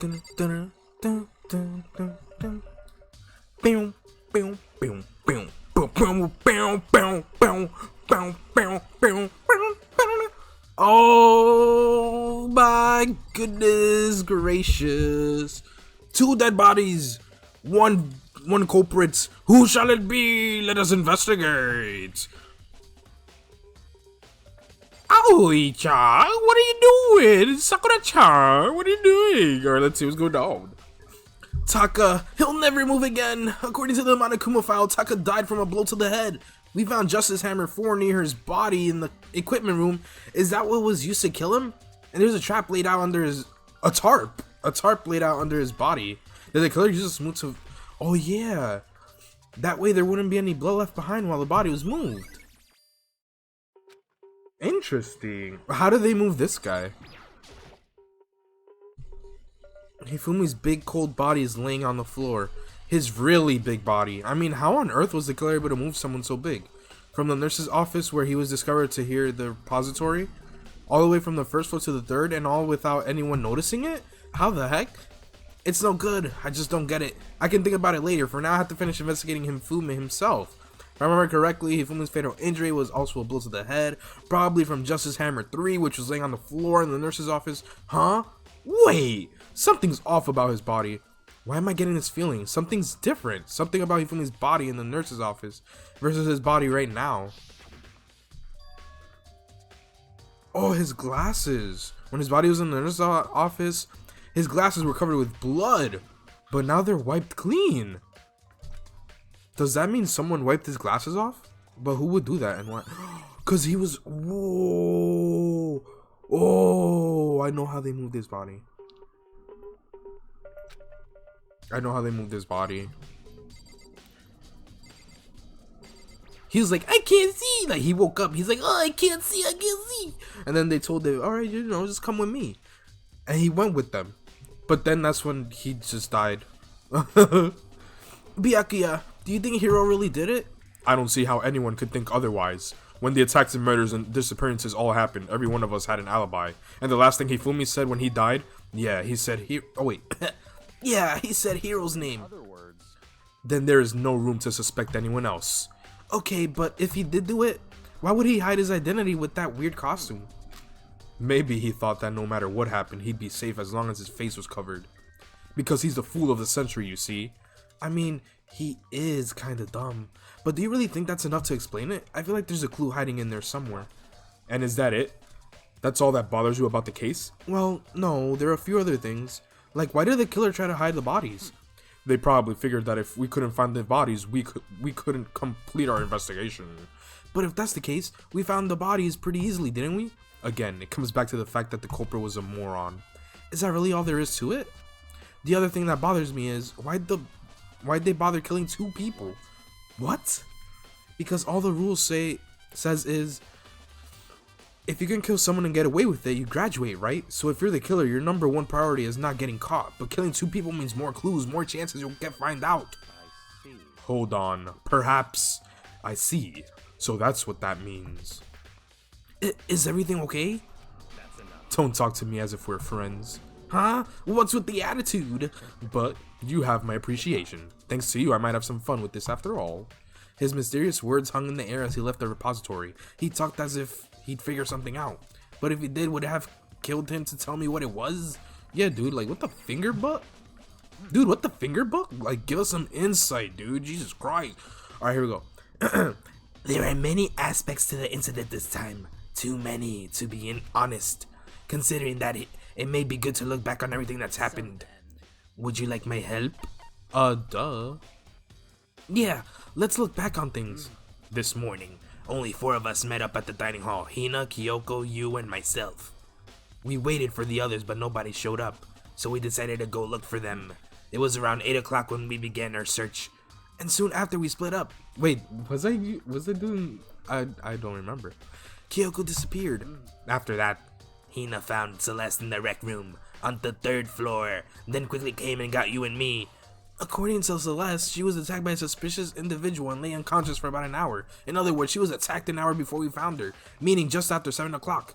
Dun, dun, dun, dun, dun, dun. Boom, boom, boom, boom, boom, boom, boom, boom, boom, boom, boom, boom, boom. Oh my goodness gracious! Two dead bodies, one culprit. Who shall it be? Let us investigate. Aoi-chan, what are you doing? Sakura-chan, what are you doing? Alright, let's see what's going on. Taka, he'll never move again. According to the Monokuma file, Taka died from a blow to the head. We found Justice Hammer 4 near his body in the equipment room. Is that what was used to kill him? And there's a trap laid out under his... A tarp laid out under his body. Did the killer use a smooth to... Oh yeah. That way there wouldn't be any blood left behind while the body was moved. Interesting. How did they move this guy? Hifumi's big cold body is laying on the floor. His really big body. I mean, how on earth was the killer able to move someone so big? From the nurse's office where he was discovered to here the repository, all the way from the first floor to the third, and all without anyone noticing it? How the heck? It's no good. I just don't get it. I can think about it later. For now, I have to finish investigating Hifumi himself. If I remember correctly, Hifumi's fatal injury was also a blow to the head, probably from Justice Hammer 3, which was laying on the floor in the nurse's office. Huh? Wait! Something's off about his body. Why am I getting this feeling? Something's different. Something about Hifumi's body in the nurse's office versus his body right now. Oh, his glasses. When his body was in the nurse's office, his glasses were covered with blood, but now they're wiped clean. Does that mean someone wiped his glasses off? But who would do that and why? Cause he was... Whoa! Oh, I know how they moved his body. He was like, I can't see. Like, he woke up. He's like, oh, I can't see. And then they told him, all right, you know, just come with me. And he went with them. But then that's when he just died. Byakuya, do you think Hiro really did it? I don't see how anyone could think otherwise. When the attacks and murders and disappearances all happened, every one of us had an alibi. And the last thing Hifumi said when he died, yeah, he said yeah, he said Hiro's name. Then there is no room to suspect anyone else. Okay, but if he did do it, why would he hide his identity with that weird costume? Maybe he thought that no matter what happened, he'd be safe as long as his face was covered. Because he's the fool of the century, you see. I mean, he is kinda dumb. But do you really think that's enough to explain it? I feel like there's a clue hiding in there somewhere. And is that it? That's all that bothers you about the case? Well, no, there are a few other things. Like, why did the killer try to hide the bodies? They probably figured that if we couldn't find the bodies, we couldn't complete our investigation. But if that's the case, we found the bodies pretty easily, didn't we? Again, it comes back to the fact that the culprit was a moron. Is that really all there is to it? The other thing that bothers me is, why'd they bother killing two people? What? Because all the rules says is, if you can kill someone and get away with it, you graduate, right? So if you're the killer, your number one priority is not getting caught. But killing two people means more clues, more chances you'll find out. I see. Hold on. Perhaps. I see. So that's what that means. Is everything okay? That's enough. Don't talk to me as if we're friends. Huh? What's with the attitude? But you have my appreciation. Thanks to you, I might have some fun with this after all. His mysterious words hung in the air as he left the repository. He talked as if he'd figure something out. But if he did, would it have killed him to tell me what it was? Yeah, dude, like, what the finger book? Dude, what the finger book? Like, give us some insight, dude. Jesus Christ. Alright, here we go. There are many aspects to the incident this time. Too many, to be honest. Considering that it may be good to look back on everything that's happened. Would you like my help? Duh. Yeah, let's look back on things. This morning, only 4 of us met up at the dining hall. Hina, Kyoko, you, and myself. We waited for the others, but nobody showed up. So we decided to go look for them. It was around 8 o'clock when we began our search. And soon after we split up. Wait, was I doing... I don't remember. Kyoko disappeared. After that, Hina found Celeste in the rec room on the 3rd floor, then quickly came and got you and me. According to Celeste, she was attacked by a suspicious individual and lay unconscious for about an hour. In other words, she was attacked an hour before we found her, meaning just after 7 o'clock.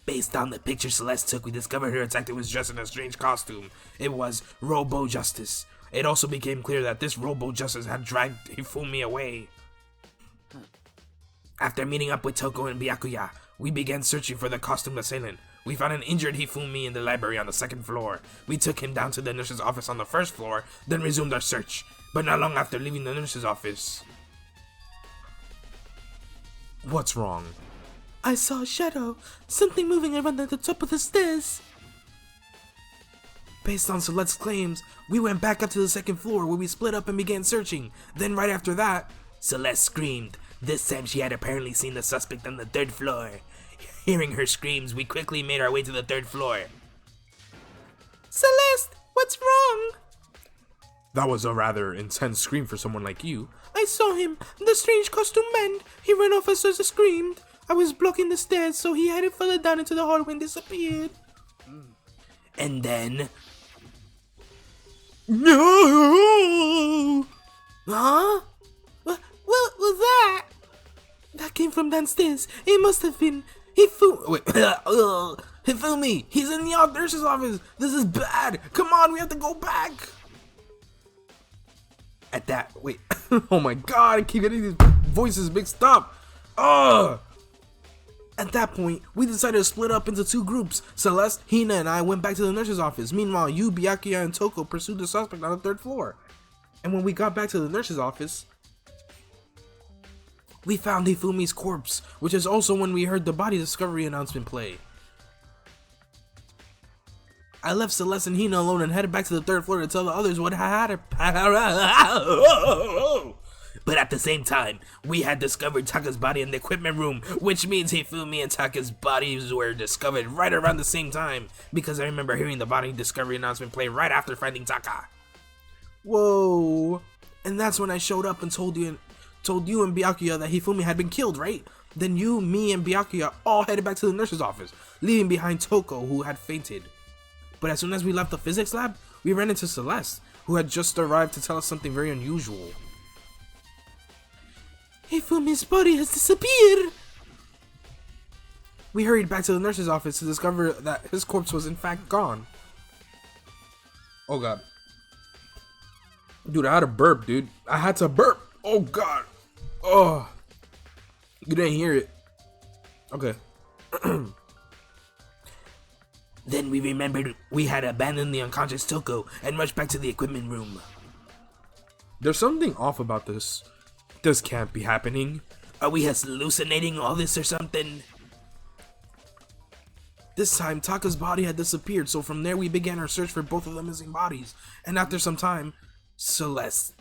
Based on the picture Celeste took, we discovered her attacker was dressed in a strange costume. It was Robo Justice. It also became clear that this Robo Justice had dragged Hifumi away. After meeting up with Toko and Byakuya, we began searching for the costumed assailant. We found an injured Hifumi in the library on the 2nd floor. We took him down to the nurse's office on the 1st floor, then resumed our search. But not long after leaving the nurse's office... What's wrong? I saw a shadow, something moving around at the top of the stairs. Based on Celeste's claims, we went back up to the 2nd floor where we split up and began searching. Then right after that, Celeste screamed. This time she had apparently seen the suspect on the 3rd floor. Hearing her screams, we quickly made our way to the 3rd floor. Celeste, what's wrong? That was a rather intense scream for someone like you. I saw him, the strange costume man. He ran off as soon as I screamed. I was blocking the stairs, so he had it fallen down into the hallway and disappeared. And then... No! Huh? What was that? That came from downstairs. It must have been... Hifumi! He's in the nurse's office! This is bad! Come on, we have to go back! At that... Wait. Oh my god, I keep getting these voices mixed up! Ugh! At that point, we decided to split up into 2 groups. Celeste, Hina, and I went back to the nurse's office. Meanwhile, you, Byakuya, and Toko pursued the suspect on the 3rd floor. And when we got back to the nurse's office, we found Hifumi's corpse, which is also when we heard the body discovery announcement play. I left Celeste and Hina alone and headed back to the 3rd floor to tell the others what had happened. But at the same time, we had discovered Taka's body in the equipment room, which means Hifumi and Taka's bodies were discovered right around the same time, because I remember hearing the body discovery announcement play right after finding Taka. Whoa. And that's when I showed up and told you and Byakuya that Hifumi had been killed, right? Then you, me, and Byakuya all headed back to the nurse's office, leaving behind Toko, who had fainted. But as soon as we left the physics lab, we ran into Celeste, who had just arrived to tell us something very unusual. Hifumi's body has disappeared! We hurried back to the nurse's office to discover that his corpse was in fact gone. Oh god. Dude, I had to burp, dude. I had to burp! Oh god! Oh! You didn't hear it. Okay. Then we remembered we had abandoned the unconscious Toko and rushed back to the equipment room. There's something off about this. This can't be happening. Are we hallucinating all this or something? This time, Taka's body had disappeared, so from there we began our search for both of the missing bodies. And after some time, Celeste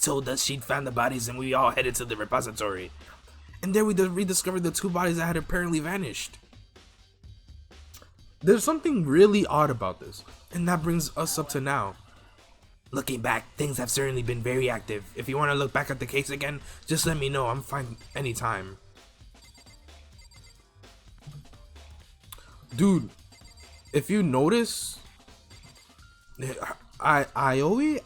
told us she'd found the bodies and we all headed to the repository. And there we rediscovered the 2 bodies that had apparently vanished. There's something really odd about this, and that brings us up to now. Looking back, things have certainly been very active. If you want to look back at the case again, just let me know. I'm fine anytime. Dude, if you notice, Aoi,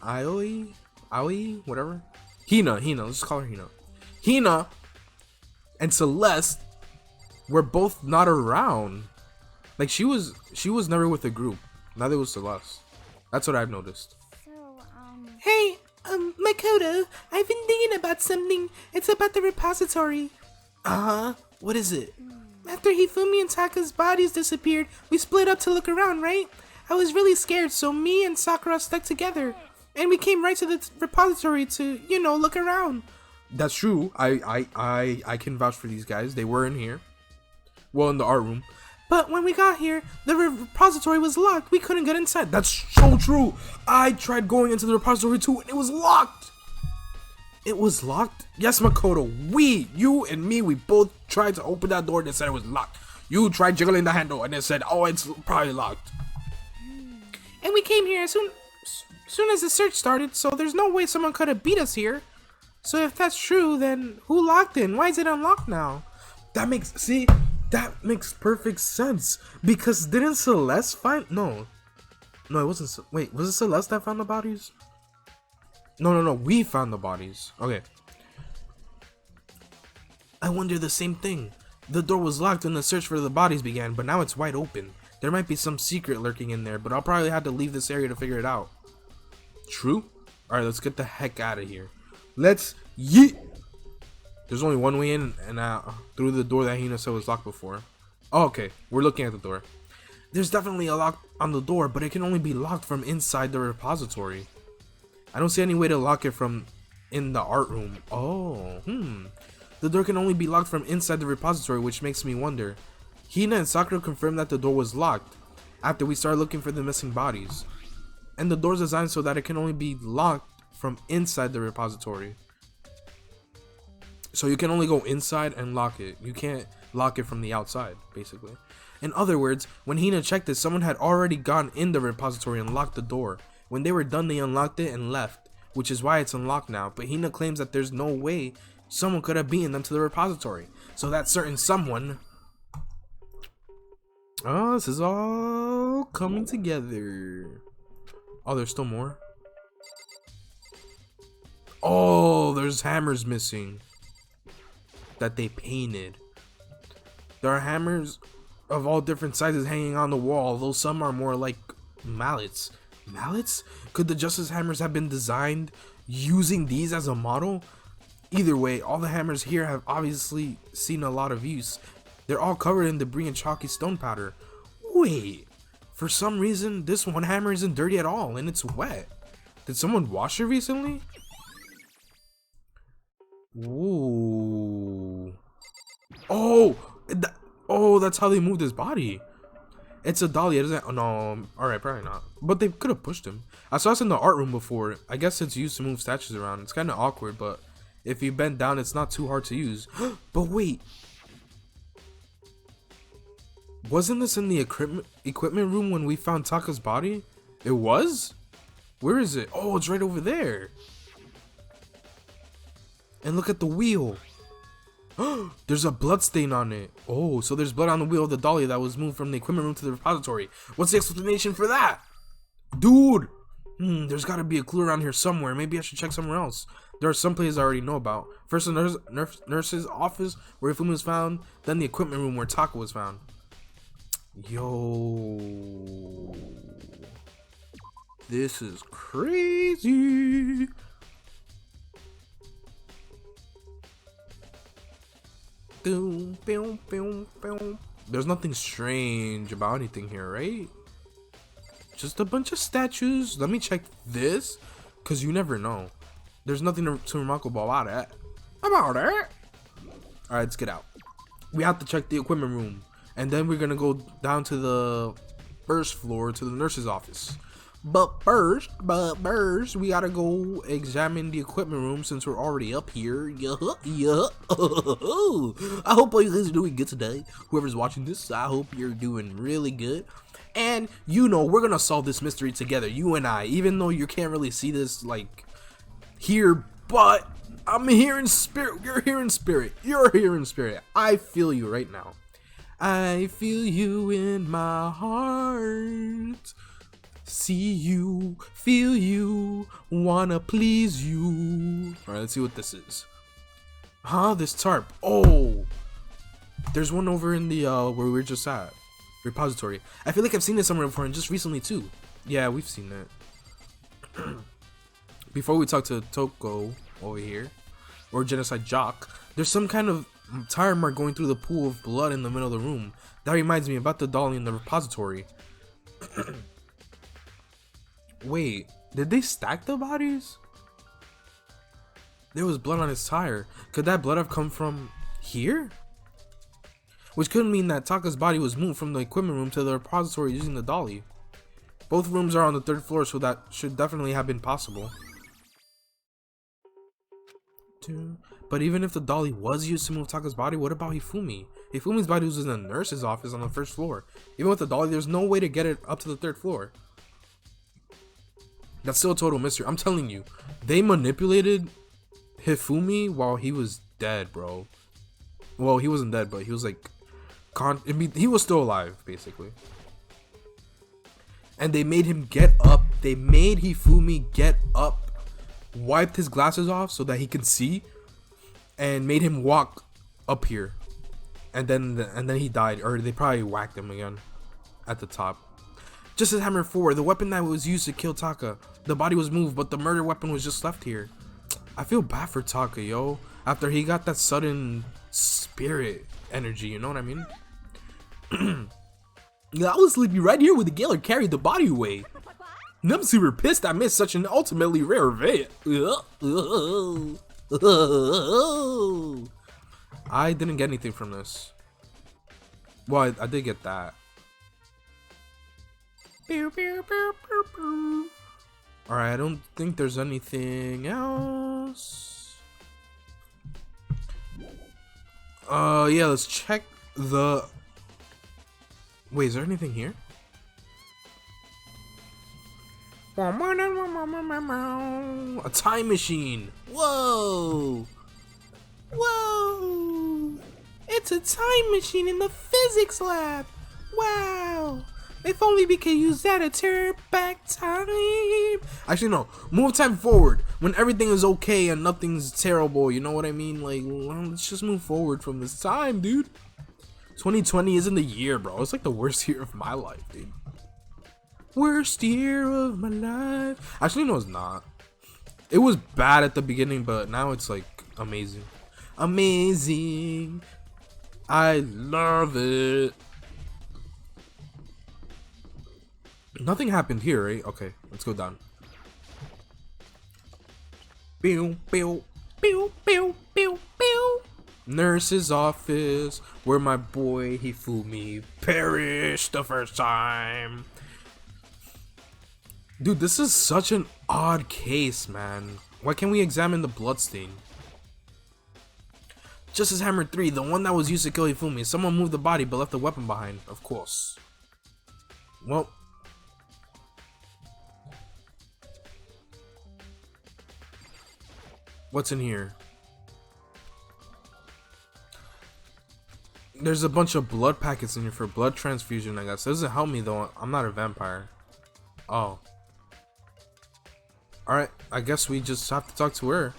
whatever. Hina, let's just call her Hina. Hina and Celeste were both not around. Like she was never with the group. Neither was Celeste. That's what I've noticed. Hey, Makoto, I've been thinking about something. It's about the repository. Uh-huh. What is it? After Hifumi and Taka's bodies disappeared, we split up to look around, right? I was really scared, so me and Sakura stuck together. And we came right to the repository to, look around. That's true. I can vouch for these guys. They were in here. Well, in the art room. But when we got here, the repository was locked. We couldn't get inside. That's so true. I tried going into the repository too, and it was locked. It was locked? Yes, Makoto. You and me, we both tried to open that door and it said it was locked. You tried jiggling the handle and it said, oh, it's probably locked. And we came here as soon as the search started, so there's no way someone could have beat us here. So if that's true, then who locked it? Why is it unlocked now? That makes perfect sense. Because didn't Celeste find... No, it wasn't... Wait, was it Celeste that found the bodies? No, we found the bodies. Okay. I wonder the same thing. The door was locked when the search for the bodies began, but now it's wide open. There might be some secret lurking in there, but I'll probably have to leave this area to figure it out. True? Alright, let's get the heck out of here. Let's yeet! There's only one way in and out through the door that Hina said was locked before. Oh, okay, we're looking at the door. There's definitely a lock on the door, but it can only be locked from inside the repository. I don't see any way to lock it from in the art room. Oh, The door can only be locked from inside the repository, which makes me wonder. Hina and Sakura confirmed that the door was locked after we started looking for the missing bodies. And the door's designed so that it can only be locked from inside the repository. So you can only go inside and lock it. You can't lock it from the outside, basically. In other words, when Hina checked this, someone had already gone in the repository and locked the door. When they were done, they unlocked it and left, which is why it's unlocked now. But Hina claims that there's no way someone could have beaten them to the repository. So that certain someone... Oh, this is all coming together. Oh, there's still more? Oh, there's hammers missing that they painted. There are hammers of all different sizes hanging on the wall, though some are more like mallets. Mallets? Could the Justice hammers have been designed using these as a model? Either way, all the hammers here have obviously seen a lot of use. They're all covered in debris and chalky stone powder. Wait, for some reason, this one hammer isn't dirty at all, and it's wet. Did someone wash it recently? Ooh. Oh, that's how they moved his body. It's a dolly, it doesn't. Oh, no, alright, probably not. But they could have pushed him. I saw this in the art room before. I guess it's used to move statues around. It's kind of awkward, but if you bend down, it's not too hard to use. But wait. Wasn't this in the equipment room when we found Taka's body? It was? Where is it? Oh, it's right over there. And look at the wheel. There's a blood stain on it. Oh, so there's blood on the wheel of the dolly that was moved from the equipment room to the repository. What's the explanation for that? Dude! There's gotta be a clue around here somewhere. Maybe I should check somewhere else. There are some places I already know about. First the nurse's office where Ifumi was found, then the equipment room where Taka was found. Yo. This is crazy. There's nothing strange about anything here, right? Just a bunch of statues. Let me check this, because you never know. There's nothing too remarkable about it. Alright, let's get out. We have to check the equipment room, and then we're gonna go down to the first floor to the nurse's office. But first, we gotta go examine the equipment room since we're already up here. I hope all you guys are doing good today. Whoever's watching this, I hope you're doing really good. And you know, we're gonna solve this mystery together, you and I. Even though you can't really see this like here, but I'm here in spirit. You're here in spirit. You're here in spirit. I feel you right now. I feel you in my heart. See you, feel you, wanna please you. Alright, let's see what this is. Huh? This tarp. Oh! There's one over in the, where we were just at. Repository. I feel like I've seen this somewhere before, and just recently too. Yeah, we've seen it. Before we talk to Toko over here, or Genocide Jock, there's some kind of tire mark going through the pool of blood in the middle of the room. That reminds me about the dolly in the repository. Wait, did they stack the bodies? There was blood on his tire. Could that blood have come from here? Which could mean that Taka's body was moved from the equipment room to the repository using the dolly. Both rooms are on the 3rd floor, so that should definitely have been possible. But even if the dolly was used to move Taka's body, what about Hifumi? Hifumi's body was in the nurse's office on the 1st floor. Even with the dolly, there's no way to get it up to the 3rd floor. That's still a total mystery. I'm telling you, they manipulated Hifumi while he was dead, bro. Well, he wasn't dead, but he was like, he was still alive, basically. And they made him get up. They made Hifumi get up, wiped his glasses off so that he can see, and made him walk up here. and then he died, or they probably whacked him again at the top. Justice Hammer 4, the weapon that was used to kill Taka. The body was moved, but the murder weapon was just left here. I feel bad for Taka, yo. After he got that sudden spirit energy, you know what I mean? I was sleeping right here when the Gaylor carried the body away. I'm super pissed I missed such an ultimately rare event. I didn't get anything from this. Well, I did get that. Alright, I don't think there's anything else. Yeah, let's check the... Wait, is there anything here? A time machine! Whoa! Whoa! It's a time machine in the physics lab! Wow! If only we could use that to turn back time! Actually, no. Move time forward. When everything is okay and nothing's terrible, you know what I mean? Like, let's just move forward from this time, dude. 2020 isn't the year, bro. It's like the worst year of my life, dude. Worst year of my life. Actually, no, it's not. It was bad at the beginning, but now it's like amazing. Amazing. I love it. Nothing happened here, right? Okay, let's go down. Pew, pew, pew, pew, pew, pew. Nurse's office, where my boy Hifumi perished the first time. Dude, this is such an odd case, man. Why can't we examine the bloodstain? Justice Hammer 3, the one that was used to kill Hifumi. Someone moved the body but left the weapon behind, of course. Well. What's in here? There's a bunch of blood packets in here for blood transfusion, I guess. It doesn't help me though. I'm not a vampire. Oh. Alright, I guess we just have to talk to her.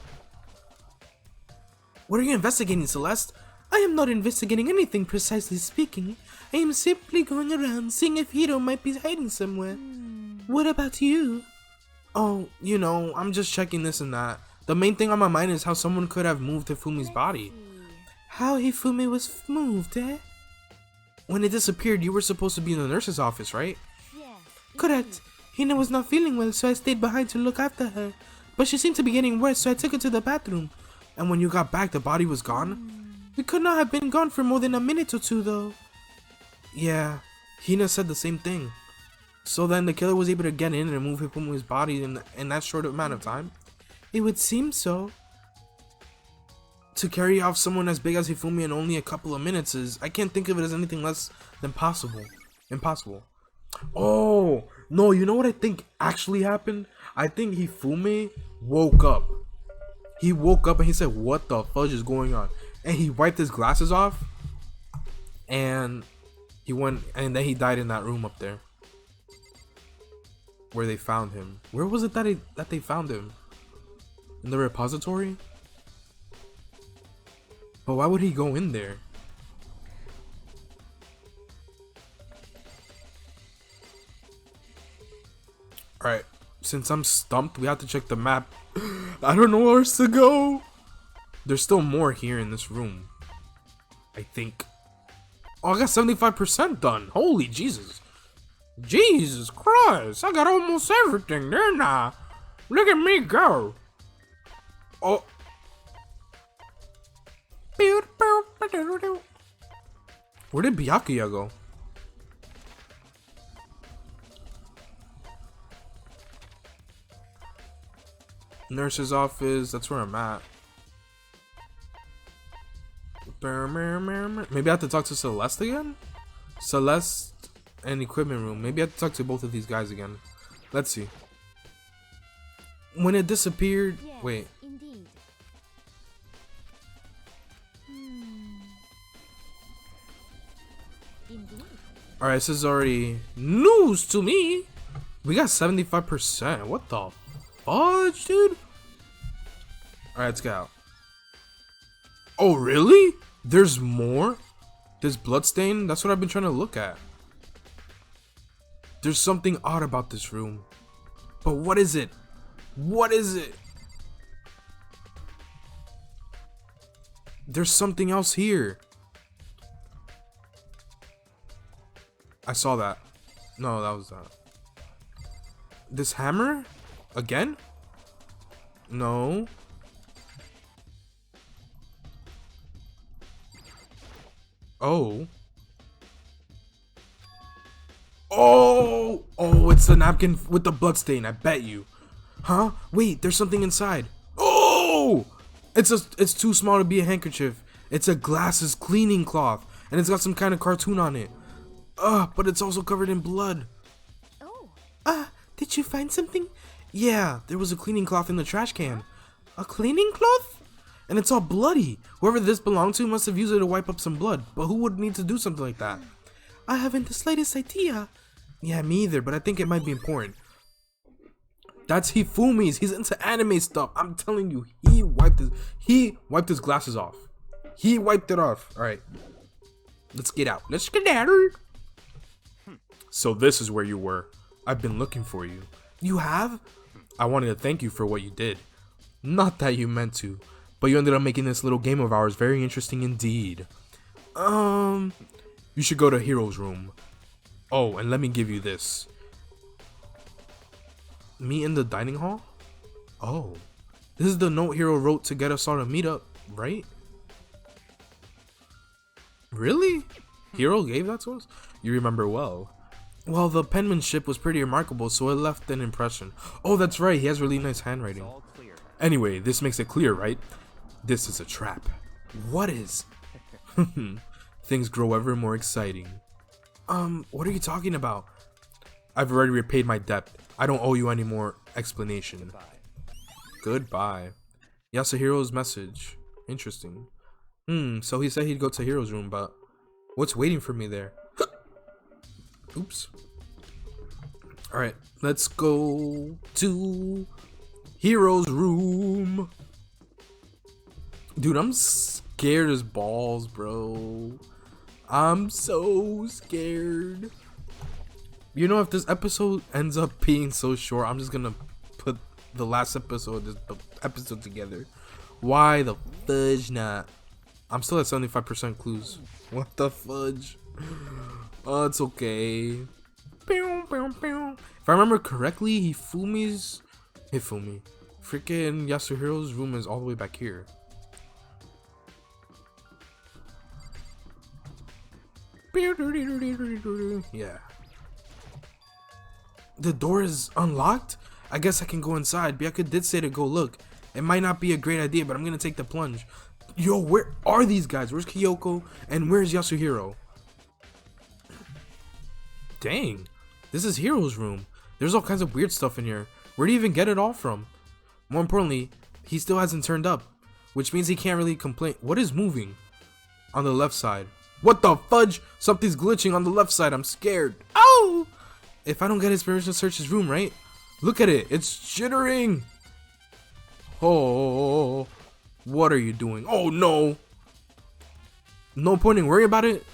What are you investigating, Celeste? I am not investigating anything, precisely speaking. I am simply going around seeing if Hiro might be hiding somewhere. What about you? Oh, you know, I'm just checking this and that. The main thing on my mind is how someone could have moved Hifumi's body. How Hifumi was moved, eh? When it disappeared, you were supposed to be in the nurse's office, right? Yes. Correct. Hina was not feeling well, so I stayed behind to look after her. But she seemed to be getting worse, so I took her to the bathroom. And when you got back, the body was gone? It could not have been gone for more than a minute or two, though. Yeah, Hina said the same thing. So then the killer was able to get in and move Hifumi's body in that short amount of time? It would seem so. To carry off someone as big as Hifumi in only a couple of minutes is... I can't think of it as anything less than possible. Impossible. Oh, no, you know what I think actually happened? I think Hifumi woke up. He woke up and he said, what the fudge is going on? And he wiped his glasses off. And he went... And then he died in that room up there. Where they found him. Where was it that they found him? In the repository? But why would he go in there? Alright, since I'm stumped, we have to check the map. I don't know where else to go. There's still more here in this room. I think. Oh, I got 75% done. Holy Jesus. Jesus Christ. I got almost everything there now. Look at me go. Oh. Where did Byakuya go? Nurse's office, that's where I'm at. Maybe I have to talk to Celeste again? Celeste and equipment room. Maybe I have to talk to both of these guys again. Let's see. When it disappeared... Yes, wait. Indeed. Alright, this is already news to me. We got 75%. What the fudge, dude? Alright, let's get out. Oh, really? There's more? This bloodstain? That's what I've been trying to look at. There's something odd about this room. But what is it? What is it? There's something else here. I saw that. No, that was that. This hammer? Again? No. Oh. Oh, it's the napkin with the blood stain, I bet you. Huh? Wait, there's something inside. Oh! It's too small to be a handkerchief. It's a glasses cleaning cloth, and it's got some kind of cartoon on it. But it's also covered in blood. Oh. Did you find something? Yeah, there was a cleaning cloth in the trash can. A cleaning cloth? And it's all bloody. Whoever this belonged to must have used it to wipe up some blood. But who would need to do something like that? I haven't the slightest idea. Yeah, me either, but I think it might be important. That's Hifumi's. He's into anime stuff. I'm telling you, he wiped his glasses off. He wiped it off. Alright. Let's get out. Let's get out. So this is where you were. I've been looking for you. You have? I wanted to thank you for what you did. Not that you meant to, but you ended up making this little game of ours very interesting indeed. You should go to Hero's room. Oh, and let me give you this. Meet in the dining hall? Oh. This is the note Hero wrote to get us all to meet up, right? Really? Hero gave that to us? You remember well. Well, the penmanship was pretty remarkable, so it left an impression. Oh, that's right, he has really nice handwriting. Anyway, this makes it clear, right? This is a trap. What is? Things grow ever more exciting. What are you talking about? I've already repaid my debt. I don't owe you any more explanation. Goodbye. Yasuhiro's message. Interesting. So he said he'd go to Hero's room, but what's waiting for me there? Oops. Alright, let's go to Hero's room. Dude, I'm scared as balls, bro. I'm so scared. You know, if this episode ends up being so short, I'm just gonna put the last episode, this episode together. Why the fudge not? I'm still at 75% clues. What the fudge? Oh, it's okay. If I remember correctly, Hifumi. Freaking Yasuhiro's room is all the way back here. Yeah. The door is unlocked? I guess I can go inside. Byakuya did say to go look. It might not be a great idea, but I'm gonna take the plunge. Yo, where are these guys? Where's Kyoko? And where's Yasuhiro? Dang. This is Hero's room. There's all kinds of weird stuff in here. Where do you even get it all from? More importantly, he still hasn't turned up, which means he can't really complain. What is moving? On the left side. What the fudge? Something's glitching on the left side. I'm scared. Oh! If I don't get his permission to search his room, right? Look at it. It's jittering. Oh, what are you doing? Oh, no. No point in worrying about it.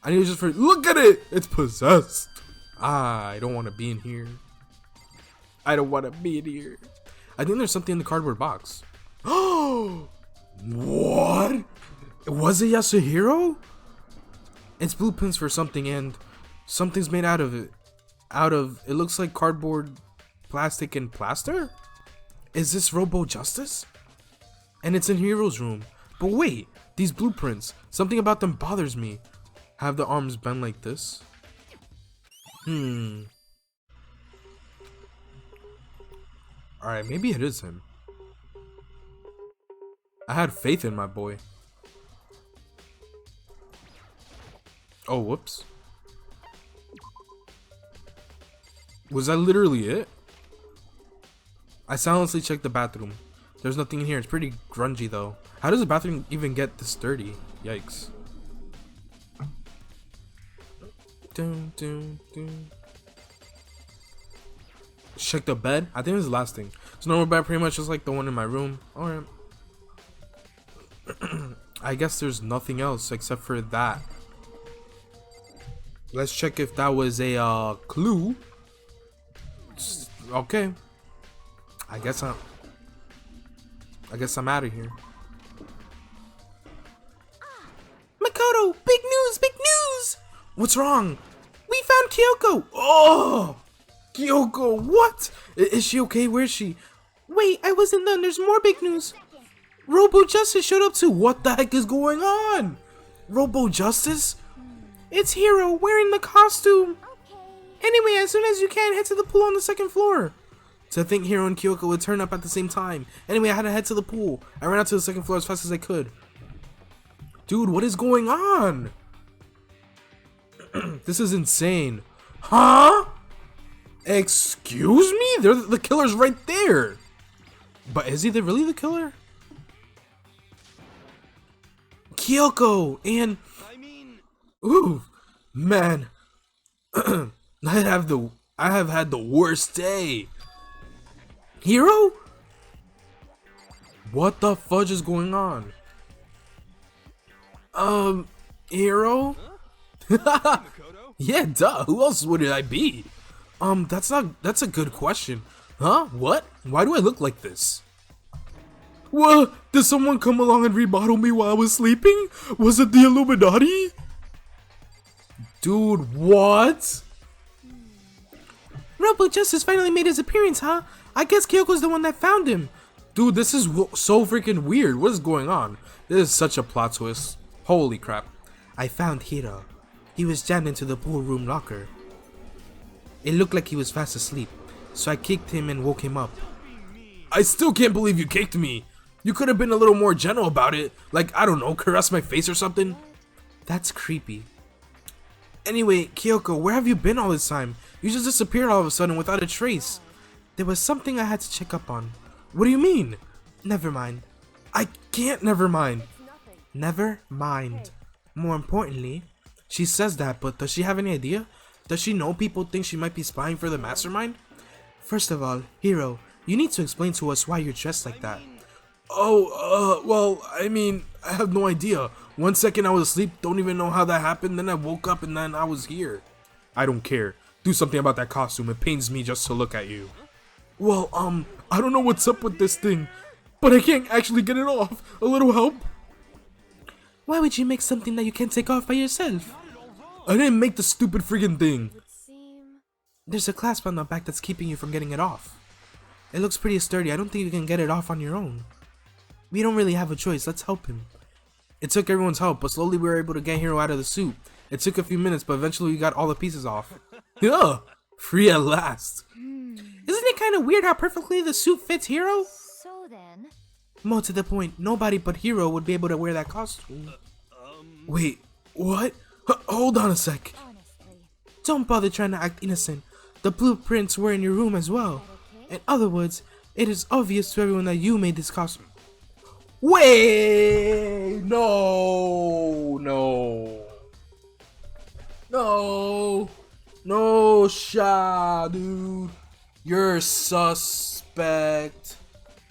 I need to just look at it. It's possessed. I don't want to be in here. I don't want to be in here. I think there's something in the cardboard box. Oh, what? Was it Yasuhiro? It's blueprints for something, and something's made out of it. It looks like cardboard, plastic, and plaster? Is this Robo Justice? And it's in Hero's room. But wait, these blueprints, something about them bothers me. Have the arms bent like this? Alright, maybe it is him. I had faith in my boy. Oh, whoops. Was that literally it? I silently checked the bathroom. There's nothing in here. It's pretty grungy though. How does the bathroom even get this dirty? Yikes. Check the bed. I think this is the last thing. It's normal bed, pretty much just like the one in my room. Alright. I guess there's nothing else except for that. Let's check if that was a clue. Okay. I guess I'm out of here. Makoto, big news, big news! What's wrong? We found Kyoko! Oh! Kyoko, what? Is she okay? Where is she? Wait, I wasn't done. There's more big news. Robo Justice showed up too. What the heck is going on? Robo Justice? It's Hiro wearing the costume. Anyway, as soon as you can, head to the pool on the second floor. To think Hiro and Kyoko would turn up at the same time. Anyway, I had to head to the pool. I ran out to the second floor as fast as I could. Dude, what is going on? This is insane. Huh? Excuse me? The killer's right there. But is he really the killer? Kyoko and... Ooh, man. I have had the worst day. Hiro? What the fudge is going on? Hiro? Yeah, duh. Who else would I be? That's a good question. Huh? What? Why do I look like this? What? Did someone come along and rebottle me while I was sleeping? Was it the Illuminati? Dude, what? Robo Justice finally made his appearance, huh? I guess Kyoko's the one that found him. Dude, this is so freaking weird. What is going on? This is such a plot twist. Holy crap. I found Hiro. He was jammed into the pool room locker. It looked like he was fast asleep, so I kicked him and woke him up. I still can't believe you kicked me. You could have been a little more gentle about it. Like, I don't know, caress my face or something. That's creepy. Anyway, Kyoko, where have you been all this time? You just disappeared all of a sudden without a trace. There was something I had to check up on. What do you mean? Never mind. I can't never mind. Never mind. More importantly, she says that, but does she have any idea? Does she know people think she might be spying for the mastermind? First of all, Hiro, you need to explain to us why you're dressed like that. Oh, well, I mean, I have no idea. 1 second I was asleep, don't even know how that happened, then I woke up and then I was here. I don't care. Do something about that costume, it pains me just to look at you. Well, I don't know what's up with this thing, but I can't actually get it off. A little help? Why would you make something that you can't take off by yourself? I didn't make the stupid friggin' thing. There's a clasp on the back that's keeping you from getting it off. It looks pretty sturdy. I don't think you can get it off on your own. We don't really have a choice. Let's help him. It took everyone's help, but slowly we were able to get Hiro out of the suit. It took a few minutes, but eventually we got all the pieces off. Yeah, free at last. Isn't it kind of weird how perfectly the suit fits Hiro? So then... More to the point, nobody but Hiro would be able to wear that costume. Wait, what? Hold on a sec. Honestly. Don't bother trying to act innocent. The blueprints were in your room as well. In other words, it is obvious to everyone that you made this costume. Wait! No! No, Sha, dude. You're suspect.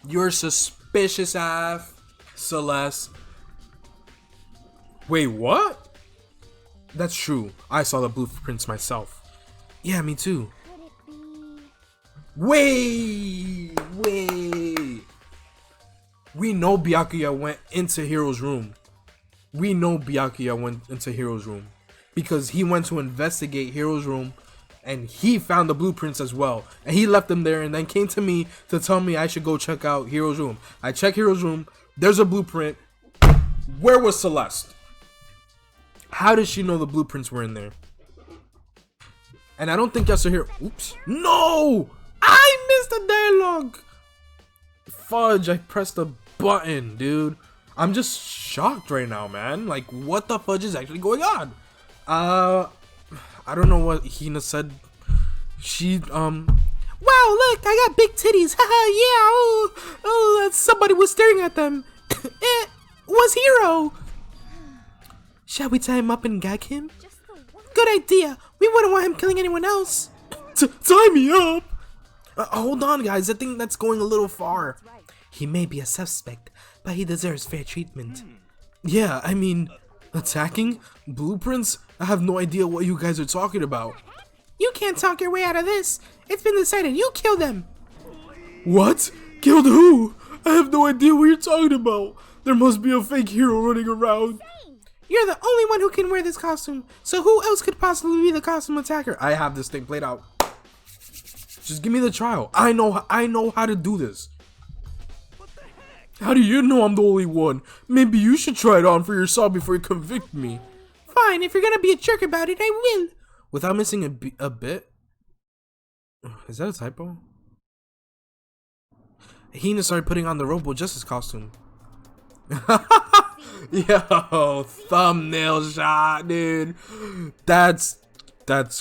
You're suspicious, AF. Celeste. Wait, what? That's true. I saw the blueprints myself. Yeah, me too. Could it be... Wait! We know Byakuya went into Hiro's room. Because he went to investigate Hiro's room and he found the blueprints as well. And he left them there and then came to me to tell me I should go check out Hiro's room. I check Hiro's room. There's a blueprint. Where was Celeste? How did she know the blueprints were in there? And I don't think Yasuhiro... Oops. No! I missed the dialogue! Fudge, I pressed a button, dude. I'm just shocked right now, man. Like, what the fudge is actually going on? I don't know what Hina said. She, Wow, look, I got big titties. Haha, yeah. Oh, somebody was staring at them. It was Hiro. Shall we tie him up and gag him? Good idea. We wouldn't want him killing anyone else. Tie me up. Hold on, guys. I think that's going a little far. He may be a suspect, but he deserves fair treatment. Yeah, I mean, Attacking? Blueprints? I have no idea what you guys are talking about. You can't talk your way out of this. It's been decided. You kill them. What? Killed who? I have no idea what you're talking about. There must be a fake hero running around. You're the only one who can wear this costume. So who else could possibly be the costume attacker? I have this thing played out. Just give me the trial. I know how to do this. How do you know I'm the only one? Maybe you should try it on for yourself before you convict me. Fine, if you're gonna be a jerk about it, I will. Without missing a bit? Is that a typo? Hina started putting on the Robo Justice costume. Yo, thumbnail shot, dude. That's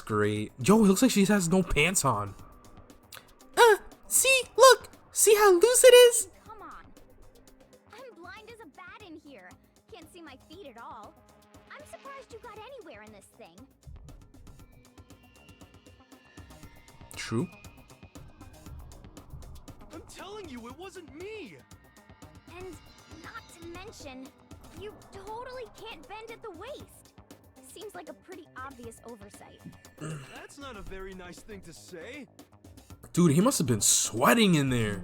great. Yo, it looks like she has no pants on. See, look, see how loose it is? Come on. I'm blind as a bat in here. Can't see my feet at all. I'm surprised you got anywhere in this thing. True. I'm telling you, it wasn't me! And not to mention, you totally can't bend at the waist. Seems like a pretty obvious oversight. That's not a very nice thing to say. Dude, he must have been sweating in there.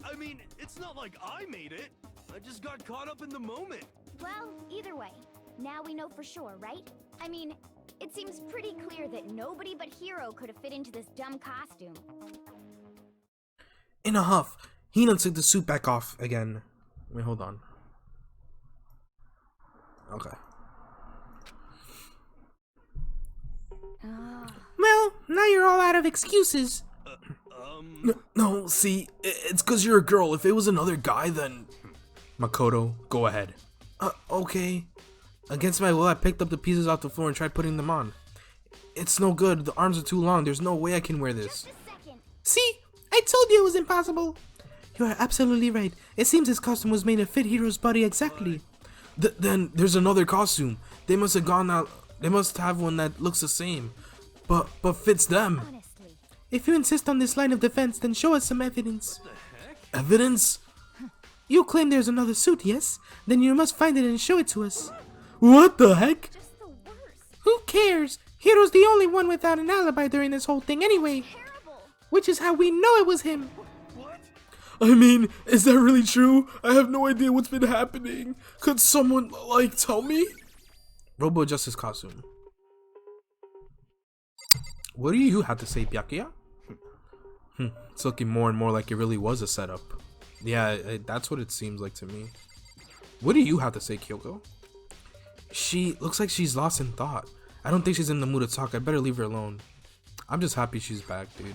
I mean, it's not like I made it. I just got caught up in the moment. Well, either way, now we know for sure, right? I mean, it seems pretty clear that nobody but Hiro could have fit into this dumb costume. In a huff, Hina took the suit back off again. Wait, hold on. Okay. Well, now you're all out of excuses. No, see, it's because you're a girl. If it was another guy, then... Makoto, go ahead. Okay. Against my will, I picked up the pieces off the floor and tried putting them on. It's no good. The arms are too long. There's no way I can wear this. Just a second. See, I told you it was impossible. You are absolutely right. It seems this costume was made to fit Hiro's body exactly. Then there's another costume. They must have gone out. They must have one that looks the same, but fits them. Honestly. If you insist on this line of defense, then show us some evidence. Evidence? You claim there's another suit, yes? Then you must find it and show it to us. What the heck? Just the worst. Who cares? Hiro's the only one without an alibi during this whole thing anyway. Terrible. Which is how we know it was him. What? I mean, is that really true? I have no idea what's been happening. Could someone, like, tell me? Robo Justice costume. What do you have to say, Byakuya? It's looking more and more like it really was a setup. Yeah, that's what it seems like to me. What do you have to say, Kyoko? She looks like she's lost in thought. I don't think she's in the mood to talk. I better leave her alone. I'm just happy she's back, dude.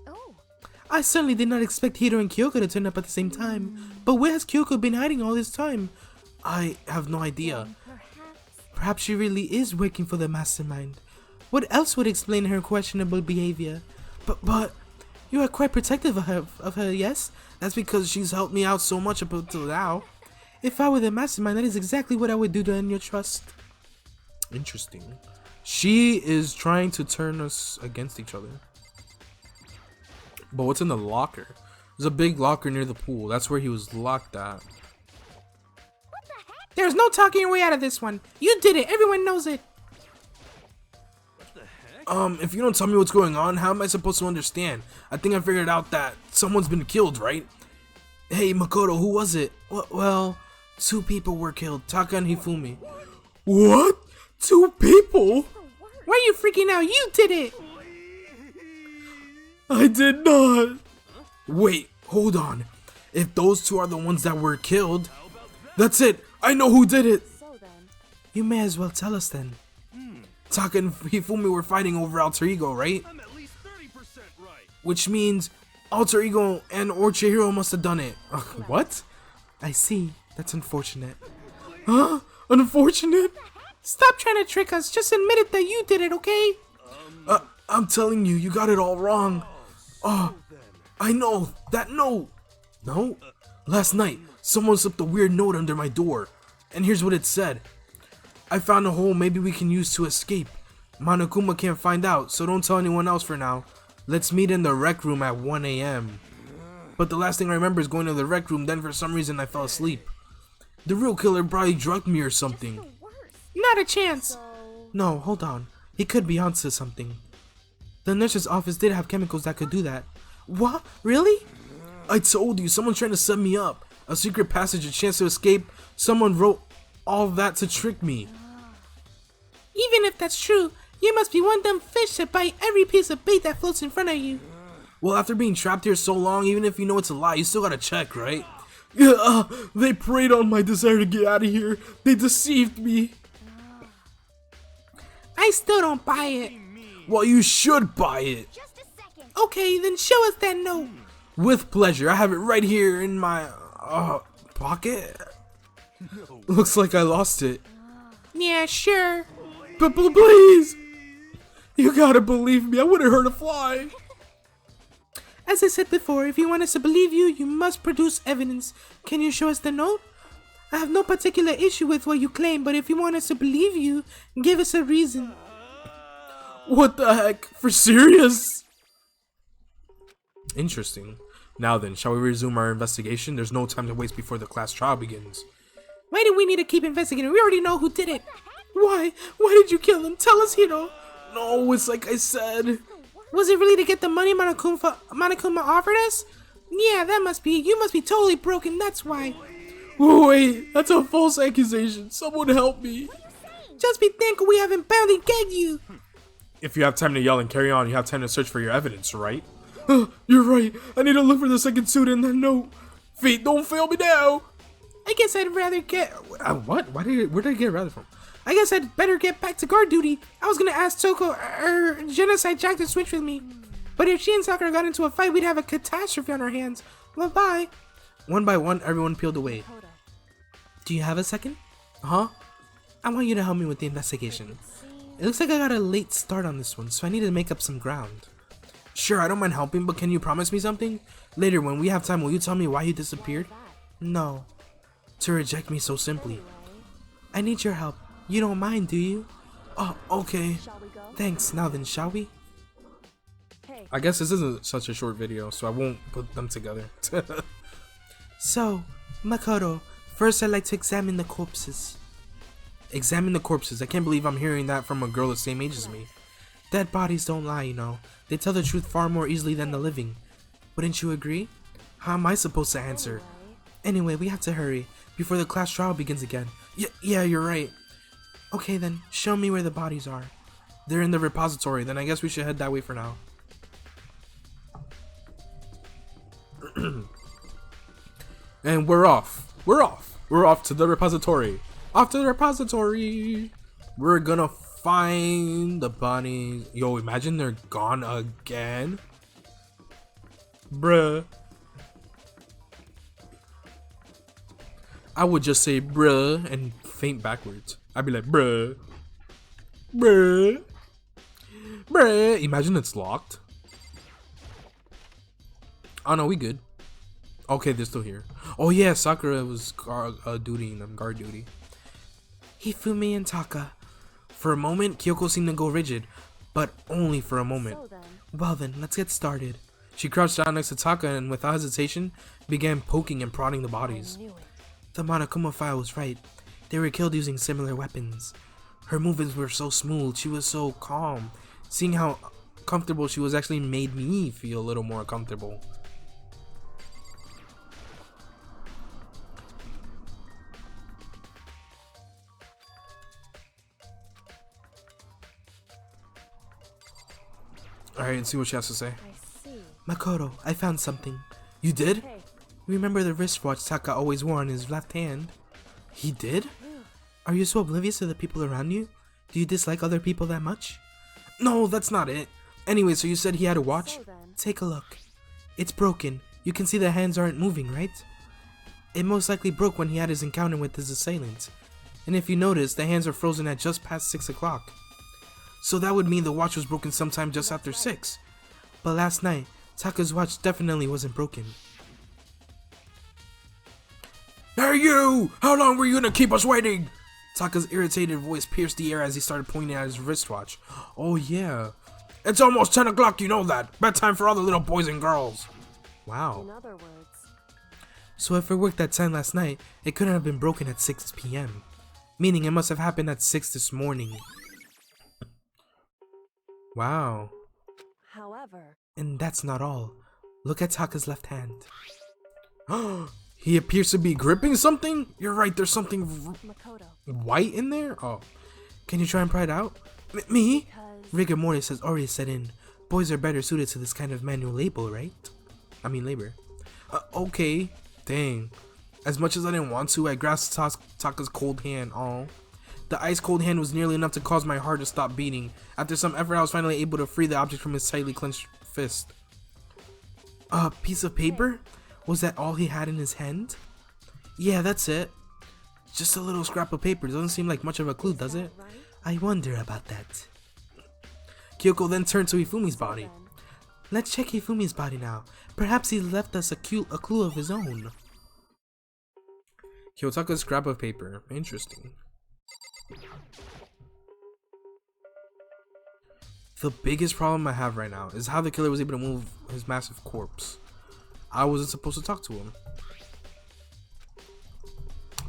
Oh. I certainly did not expect Hiro and Kyoko to turn up at the same time. But where has Kyoko been hiding all this time? I have no idea. Perhaps she really is working for the mastermind. What else would explain her questionable behavior? But you are quite protective of her, yes? That's because she's helped me out so much up until now. If I were the mastermind, that is exactly what I would do to earn your trust. Interesting. She is trying to turn us against each other. But what's in the locker? There's a big locker near the pool. That's where he was locked at. There's no talking your way out of this one. You did it. Everyone knows it. If you don't tell me what's going on, how am I supposed to understand? I think I figured out that someone's been killed, right? Hey, Makoto, who was it? Well, 2 people were killed. Taka and Hifumi. What? 2 people? Why are you freaking out? You did it. I did not. Wait, hold on. If those 2 are the ones that were killed, that's it. I know who did it. So then. You may as well tell us then. Taka and Hifumi were fighting over Alter Ego, right? I'm at least 30% right. Which means Alter Ego and Chihiro must have done it. What? I see. That's unfortunate. Huh? Unfortunate? Stop trying to trick us. Just admit it that you did it, okay? I'm telling you, you got it all wrong. Oh, I know. That note. No? Last night, someone slipped a weird note under my door. And here's what it said. I found a hole maybe we can use to escape. Monokuma can't find out, so don't tell anyone else for now. Let's meet in the rec room at 1 a.m. But the last thing I remember is going to the rec room, then for some reason I fell asleep. The real killer probably drugged me or something. Not a chance. No, hold on. He could be onto something. The nurse's office did have chemicals that could do that. What? Really? I told you, someone's trying to set me up. A secret passage, a chance to escape. Someone wrote all that to trick me. Even if that's true, you must be one dumb fish to bite every piece of bait that floats in front of you. Well, after being trapped here so long, even if you know it's a lie, you still gotta check, right? Yeah, they preyed on my desire to get out of here. They deceived me. I still don't buy it. Well, you should buy it. Just a second. Okay, then show us that note. With pleasure. I have it right here in my pocket. Looks like I lost it. Yeah, sure. But please, you gotta believe me. I wouldn't hurt a fly. As I said before, if you want us to believe you, you must produce evidence. Can you show us the note? I have no particular issue with what you claim, but if you want us to believe you, give us a reason. What the heck? For serious? Interesting. Now then, shall we resume our investigation? There's no time to waste before the class trial begins. Why do we need to keep investigating? We already know who did it. Why? Why did you kill him? Tell us, Hiro. No, it's like I said. Was it really to get the money Monokuma offered us? Yeah, that must be. You must be totally broken, that's why. Wait, that's a false accusation. Someone help me. Just be thankful we haven't badly gagged you. If you have time to yell and carry on, you have time to search for your evidence, right? You're right. I need to look for the second suit in that note. Fate, don't fail me now. I guess I'd rather get... What? Where did I get rather from? I guess I'd better get back to guard duty. I was gonna ask Toko or Genocide Jack to switch with me. But if she and Sakura got into a fight, we'd have a catastrophe on our hands. Well, bye. One by one, everyone peeled away. Do you have a second? Huh? I want you to help me with the investigation. It looks like I got a late start on this one, so I need to make up some ground. Sure, I don't mind helping, but can you promise me something? Later, when we have time, will you tell me why you disappeared? No. To reject me so simply. I need your help. You don't mind, do you? Oh, okay. Thanks. Now then, shall we? I guess this isn't such a short video, so I won't put them together. So, Makoto, first I'd like to examine the corpses. Examine the corpses. I can't believe I'm hearing that from a girl the same age as me. Dead bodies don't lie, you know. They tell the truth far more easily than the living. Wouldn't you agree? How am I supposed to answer? Anyway, we have to hurry before the class trial begins again. Yeah, you're right. Okay then, show me where the bodies are. They're in the repository. Then I guess we should head that way for now. And we're off. We're off to the repository. Off to the repository. We're gonna find the bodies. Yo, imagine they're gone again. Bruh. I would just say bruh and faint backwards. I'd be like bruh. Bruh. Bruh. Imagine it's locked. Oh no, we good. Okay, they're still here. Oh yeah, Sakura was guard duty. Hifumi and Taka. For a moment, Kyoko seemed to go rigid, but only for a moment. Well then, let's get started. She crouched down next to Taka and without hesitation, began poking and prodding the bodies. The Monokuma file was right. They were killed using similar weapons. Her movements were so smooth, she was so calm. Seeing how comfortable she was actually made me feel a little more comfortable. Alright, and see what she has to say. Makoto, I found something. You did? Remember the wristwatch Taka always wore on his left hand? He did? Are you so oblivious to the people around you? Do you dislike other people that much? No, that's not it. Anyway, so you said he had a watch? Take a look. It's broken. You can see the hands aren't moving, right? It most likely broke when he had his encounter with his assailant. And if you notice, the hands are frozen at just past 6 o'clock. So that would mean the watch was broken sometime just after 6. But last night, Taka's watch definitely wasn't broken. Hey you! How long were you gonna keep us waiting? Taka's irritated voice pierced the air as he started pointing at his wristwatch. Oh yeah. It's almost 10 o'clock, you know that. Bedtime for all the little boys and girls. Wow. In other words, So if it worked that time last night, it couldn't have been broken at 6 p.m. Meaning it must have happened at 6 this morning. Wow. However, And that's not all. Look at Taka's left hand. He appears to be gripping something? You're right, there's something Makoto, white in there? Oh. Can you try and pry it out? Me? because Rigor mortis has already set in. Boys are better suited to this kind of manual labor, right? Labor. Okay. Dang. As much as I didn't want to, I grasped Taka's cold hand. Oh. The ice cold hand was nearly enough to cause my heart to stop beating. After some effort, I was finally able to free the object from his tightly clenched fist. A piece of paper? Was that all he had in his hand? Yeah, that's it. Just a little scrap of paper. Doesn't seem like much of a clue, does it? right? I wonder about that. Kyoko then turned to Hifumi's body. Then, Let's check Hifumi's body now. Perhaps he left us a clue of his own. Kyotaka's scrap of paper. Interesting. The biggest problem I have right now is how the killer was able to move his massive corpse. I wasn't supposed to talk to him.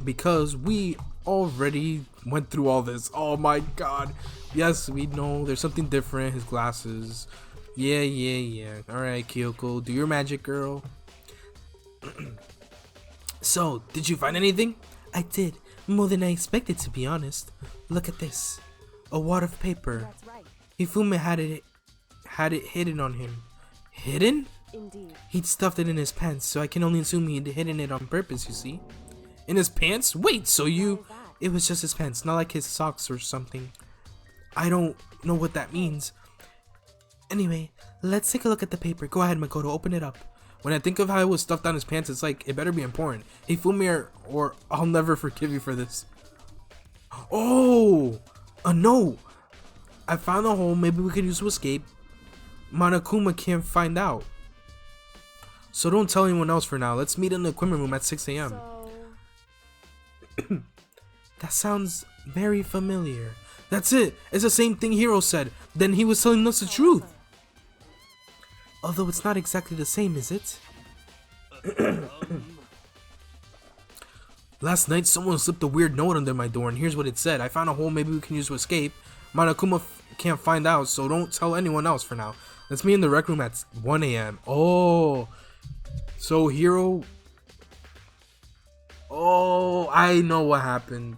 Because we already went through all this. Oh my god. Yes, we know there's something different. His glasses. Yeah. Alright, Kyoko. Do your magic, girl. So, did you find anything? I did. More than I expected, to be honest. Look at this. A wad of paper. that's right. Hifumi had it hidden on him. Hidden? Indeed. He'd stuffed it in his pants, so I can only assume he'd hidden it on purpose, you see. In his pants? Wait, so you... Why is that? It was just his pants, not like his socks or something. I don't know what that means. Anyway, let's take a look at the paper. Go ahead, Makoto, open it up. When I think of how it was stuffed down his pants, it's like, it better be important. Hifumi or I'll never forgive you for this. Oh! A note! I found a hole maybe we can use to escape. Monokuma can't find out. So don't tell anyone else for now. Let's meet in the equipment room at 6 a.m. So, That sounds very familiar. That's it. It's the same thing Hiro said. Then he was telling us the truth. Although it's not exactly the same, is it? Last night, someone slipped a weird note under my door, and here's what it said. I found a hole maybe we can use to escape. Monokuma can't find out, so don't tell anyone else for now. Let's meet in the rec room at 1 a.m. Oh. So Hiro... Oh, I know what happened.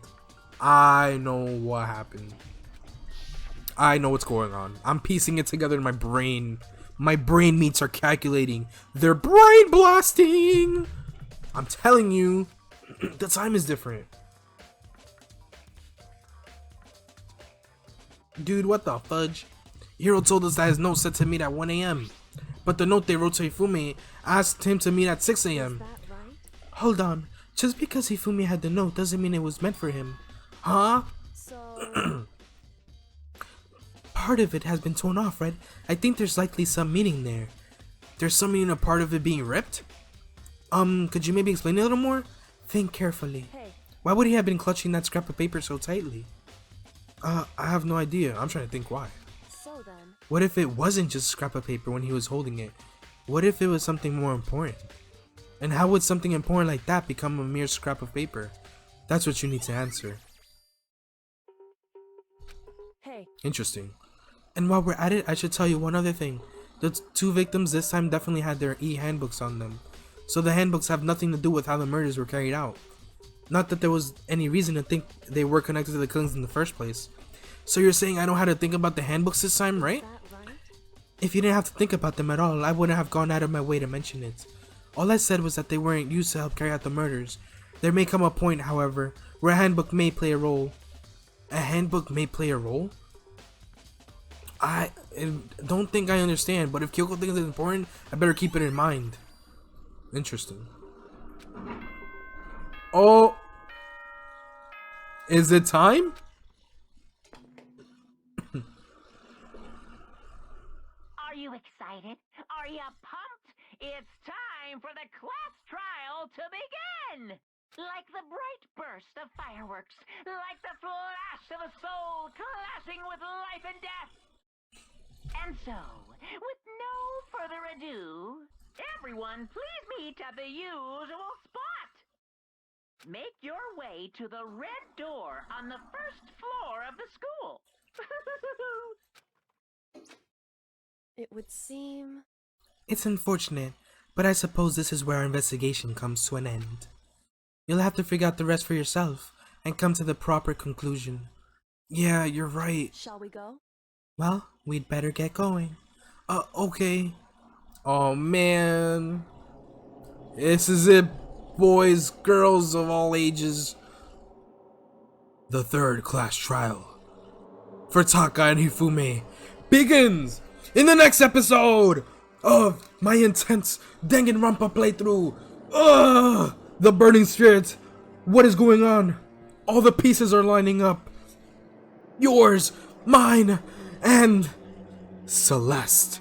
I know what's going on. I'm piecing it together in my brain. My brain meats are calculating. They're brain blasting! I'm telling you, the time is different. Dude, what the fudge? Hiro told us that his note said to meet at 1 a.m. But the note they wrote to Hifumi asked him to meet at 6 a.m. is that right? Hold on. Just because Hifumi had the note doesn't mean it was meant for him. Huh? So, Part of it has been torn off, right? I think there's likely some meaning there. There's some meaning a part of it being ripped? Could you maybe explain it a little more? Think carefully. hey, Why would he have been clutching that scrap of paper so tightly? I have no idea. I'm trying to think why. so then, What if it wasn't just a scrap of paper when he was holding it? What if it was something more important? And how would something important like that become a mere scrap of paper? That's what you need to answer. hey, Interesting. And while we're at it, I should tell you one other thing. The two victims this time definitely had their e-handbooks on them. So the handbooks have nothing to do with how the murders were carried out. Not that there was any reason to think they were connected to the killings in the first place. So you're saying I know how to think about the handbooks this time, right? that right? If you didn't have to think about them at all, I wouldn't have gone out of my way to mention it. All I said was that they weren't used to help carry out the murders. There may come a point, however, where a handbook may play a role. A handbook may play a role? I don't think I understand, but if Kyoko thinks it's important, I better keep it in mind. Interesting. Oh! Is it time? Are you excited? Are you pumped? It's time for the class trial to begin! Like the bright burst of fireworks, like the flash of a soul clashing with life and death. And so, with no further ado, everyone please meet at the usual spot. make your way to the red door on the first floor of the school. It would seem. It's unfortunate, but I suppose this is where our investigation comes to an end. You'll have to figure out the rest for yourself and come to the proper conclusion. Yeah, you're right. Shall we go? Well, we'd better get going. Okay. Oh man. This is it, boys, girls of all ages. The third class trial for Taka and Hifume begins in the next episode of my intense Danganronpa playthrough. The burning spirit. What is going on? All the pieces are lining up. Yours, mine, and Celeste.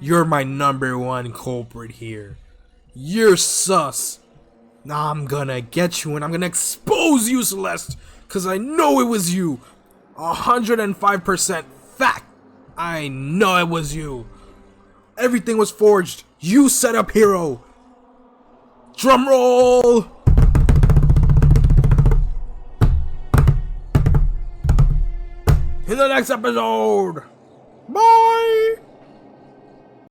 You're my number one culprit here. You're sus. I'm gonna get you and I'm gonna expose you, Celeste. Cause I know it was you. 105% fact. I know it was you. Everything was forged. You set up Hero. Drum roll. In the next episode. Bye.